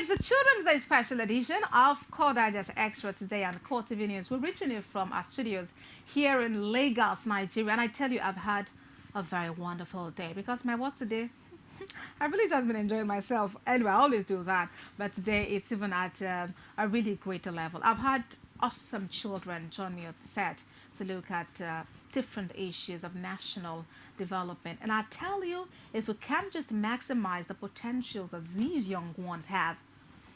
It's the Children's Day special edition of Core Digest Extra today on Core TV News. We're reaching you from our studios here in Lagos, Nigeria. And I tell you, I've had a very wonderful day because my work today, I've really just been enjoying myself. Anyway, I always do that. But today, it's even at a really greater level. I've had awesome children join me on set to look at different issues of national development. And I tell you, if we can just maximize the potentials that these young ones have,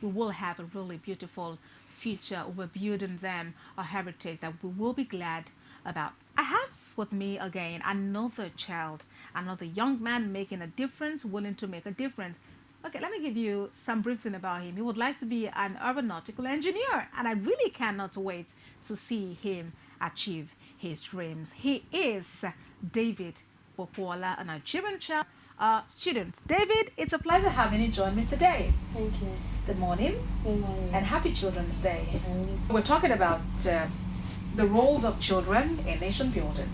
we will have a really beautiful future. We're building them a heritage that we will be glad about. I have with me again another child, another young man making a difference, willing to make a difference. Okay, let me give you some briefing about him. He would like to be an aeronautical engineer, and I really cannot wait to see him achieve his dreams. He is David Popola, a Nigerian child student. David, it's a pleasure having you join me today. Thank you. Good morning Good morning. and happy Children's Day. And you too. We're talking about the role of children in nation building,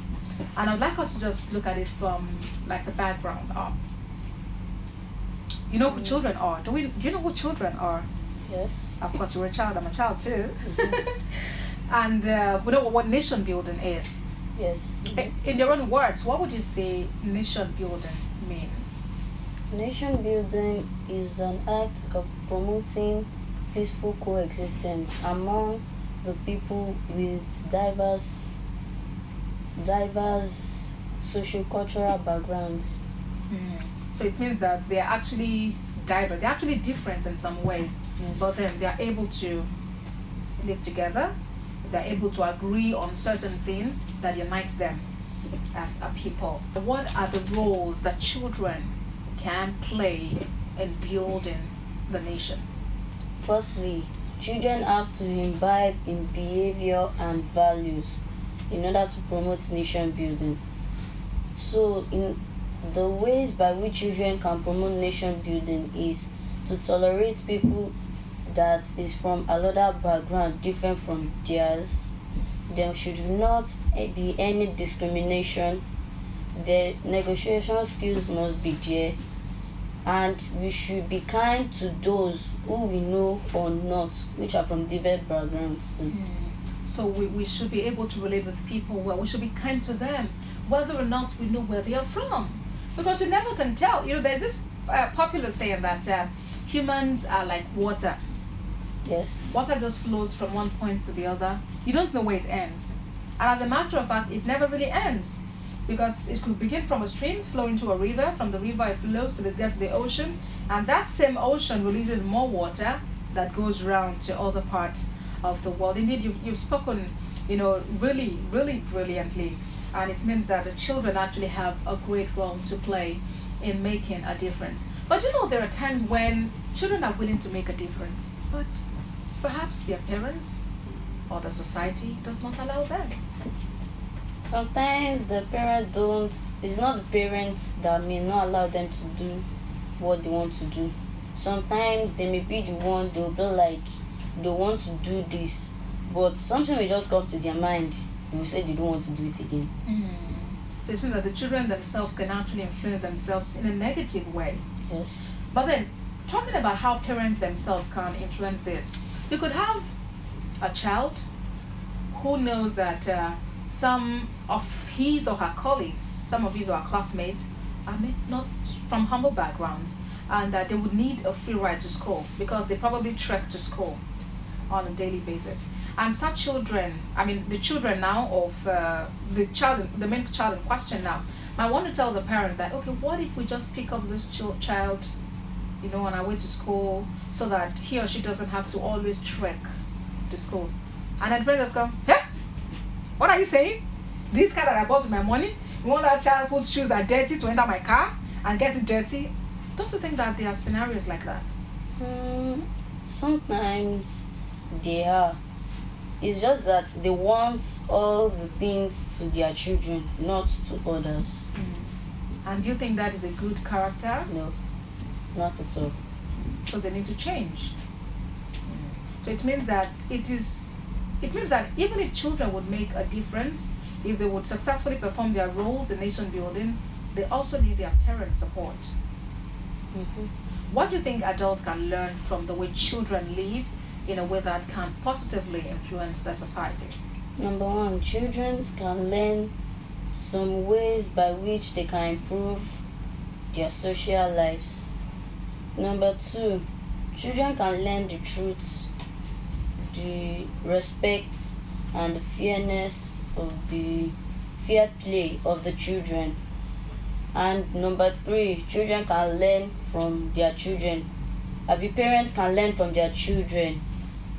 and I'd like us to just look at it from like the background up. You know who children are? Do you know who children are? Yes. Of course, you're a child. I'm a child too. And we know what nation building is. Yes. In your own words, what would you say nation building means? Nation building is an act of promoting peaceful coexistence among the people with diverse socio-cultural backgrounds. So it means that they are actually diverse. They're actually different in some ways, Yes. but then they are able to live together. They're able to agree on certain things that unites them as a people. What are the roles that children can play in building the nation? Firstly, children have to imbibe in behavior and values in order to promote nation building. So, in the ways by which children can promote nation building is to tolerate people that is from another background different from theirs. There should not be any discrimination. The negotiation skills must be there, and we should be kind to those who we know or not, which are from different backgrounds too. So we should be able to relate with people well. We should be kind to them, whether or not we know where they are from. Because you never can tell. You know, there's this popular saying that humans are like water. Yes. Water just flows from one point to the other. You don't know where it ends. And as a matter of fact, it never really ends. Because it could begin from a stream, flow into a river. From the river, it flows to gets to the ocean. And that same ocean releases more water that goes around to other parts of the world. Indeed, you've spoken, really, really brilliantly. And it means that the children actually have a great role to play in making a difference. But there are times when children are willing to make a difference, but perhaps their parents or the society does not allow them. Sometimes the parent don't, it's not the parents that may not allow them to do what they want to do. Sometimes they may be the one, they'll be like, they want to do this, but something will just come to their mind. They will say they don't want to do it again. So it means that the children themselves can actually influence themselves in a negative way. Yes. But then, talking about how parents themselves can influence this, you could have a child who knows that some of his or her colleagues, some of his or her classmates, are not from humble backgrounds, and that they would need a free ride to school because they probably trek to school on a daily basis. And such children, the children now of the main child in question now, might want to tell the parent that, okay, what if we just pick up this child, on our way to school so that he or she doesn't have to always trek to school. And then parents go, hey, what are you saying? This car that I bought with my money, you want that child whose shoes are dirty to enter my car and get it dirty? Don't you think that there are scenarios like that? Sometimes they are. It's just that they want all the things to their children, not to others. And do you think that is a good character? No, not at all. So they need to change. So it means that even if children would make a difference, if they would successfully perform their roles in nation building, they also need their parents' support. What do you think adults can learn from the way children live in a way that can positively influence their society? Number one, children can learn some ways by which they can improve their social lives. Number two, children can learn the truth, the respect, and the fairness of the fair play of the children. And number three, children can learn from their children. The parents can learn from their children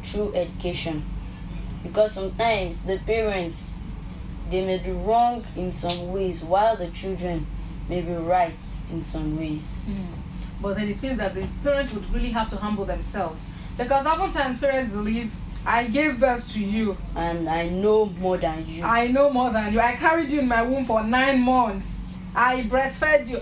through education. Because sometimes the parents, they may be wrong in some ways while the children may be right in some ways. But then it means that the parents would really have to humble themselves. Because oftentimes parents believe, I gave birth to you. And I know more than you. I know more than you. I carried you in my womb for 9 months. I breastfed you.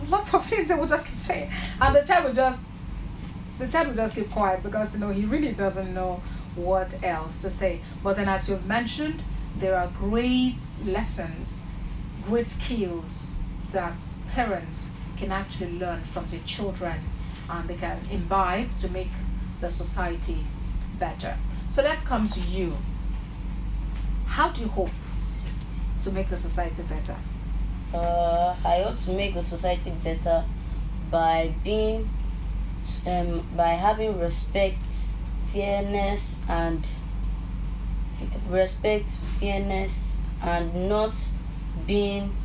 Lots of things they would just keep saying. And the child will just keep quiet because he really doesn't know what else to say. But then, as you've mentioned, there are great lessons, great skills that parents can actually learn from their children, and they can imbibe to make the society better. So let's come to you. How do you hope to make the society better? I hope to make the society better by being by having respect, fairness, and not being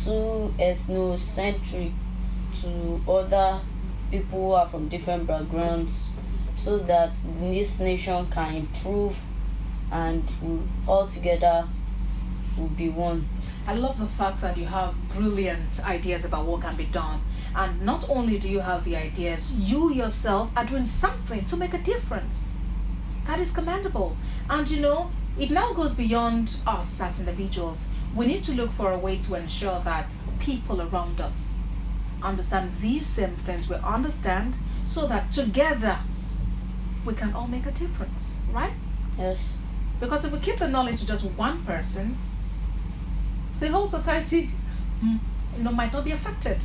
too ethnocentric to other people who are from different backgrounds, so that this nation can improve and all together will be one. I love the fact that you have brilliant ideas about what can be done. And not only do you have the ideas, you yourself are doing something to make a difference. That is commendable. And it now goes beyond us as individuals. We need to look for a way to ensure that people around us understand these same things we understand, so that together we can all make a difference, right? Yes. Because if we keep the knowledge to just one person, the whole society might not be affected,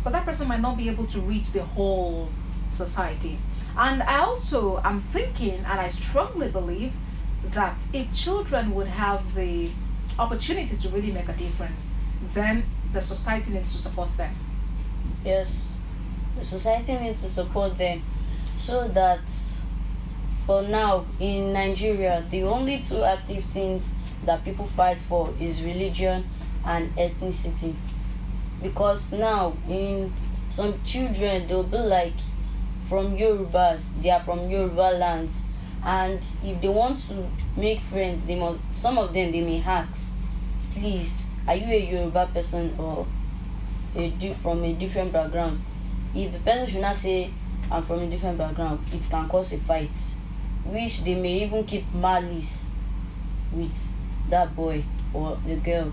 but that person might not be able to reach the whole society. And I also am thinking, and I strongly believe, that if children would have the opportunity to really make a difference, then the society needs to support them. Yes, the society needs to support them, so that for now in Nigeria, the only two active things that people fight for is religion and ethnicity. Because now in some children, they'll be like from Yorubas, they are from Yoruba lands, and if they want to make friends, some of them, they may ask, please, are you a Yoruba person or from a different background? If the person should not say, I'm from a different background, it can cause a fight, which they may even keep malice with that boy or the girl.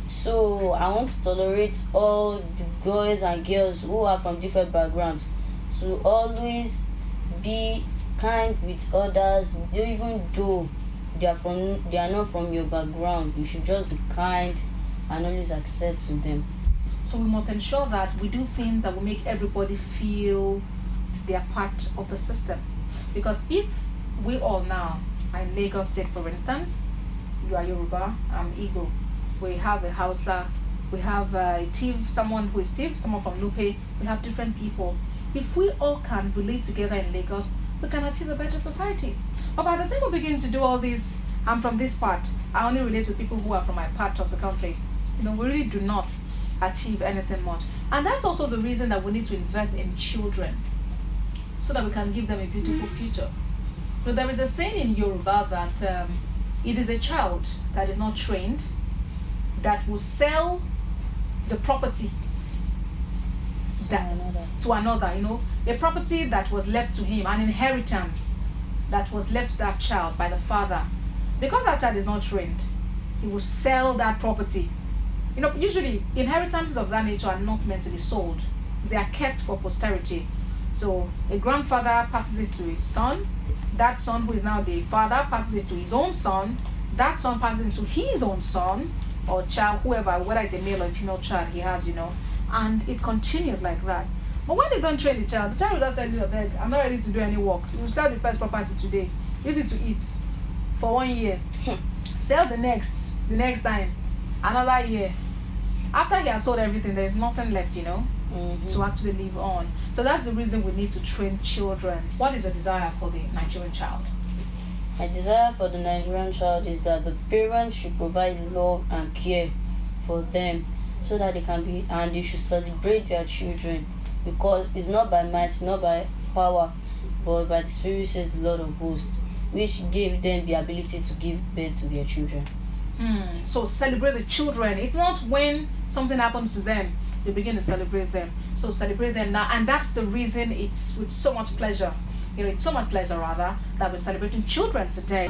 So I want to tolerate all the boys and girls who are from different backgrounds to always be kind with others, even though they are not from your background. You should just be kind and always accept to them. So we must ensure that we do things that will make everybody feel they are part of the system. Because if we all now are in Lagos State, for instance, you are Yoruba, I'm Igbo, we have a Hausa, we have a Tiv, someone who is Tiv, someone from Lupe, we have different people. If we all can relate together in Lagos, we can achieve a better society. But by the time we begin to do all this, I'm from this part, I only relate to people who are from my part of the country, we really do not achieve anything much. And that's also the reason that we need to invest in children, so that we can give them a beautiful future. There is a saying in Yoruba that it is a child that is not trained that will sell the property to another, a property that was left to him, an inheritance that was left to that child by the father. Because that child is not trained, he will sell that property. Usually inheritances of that nature are not meant to be sold. They are kept for posterity. So a grandfather passes it to his son, that son who is now the father passes it to his own son, that son passes it to his own son or child, whoever, whether it's a male or a female child he has, and it continues like that. But when they don't train the child will just tell you, beg, I'm not ready to do any work. You sell the first property today, use it to eat for 1 year. Sell the next time, another year. After he has sold everything, there is nothing left, to actually live on. So that's the reason we need to train children. What is your desire for the Nigerian child? My desire for the Nigerian child is that the parents should provide love and care for them so that they can be, and they should celebrate their children, because it's not by might, it's not by power, but by the Spirit, says the Lord of hosts, which gave them the ability to give birth to their children. So celebrate the children. It's not when something happens to them you begin to celebrate them. So celebrate them now, and that's the reason it's with so much pleasure. It's so much pleasure rather that we're celebrating children today.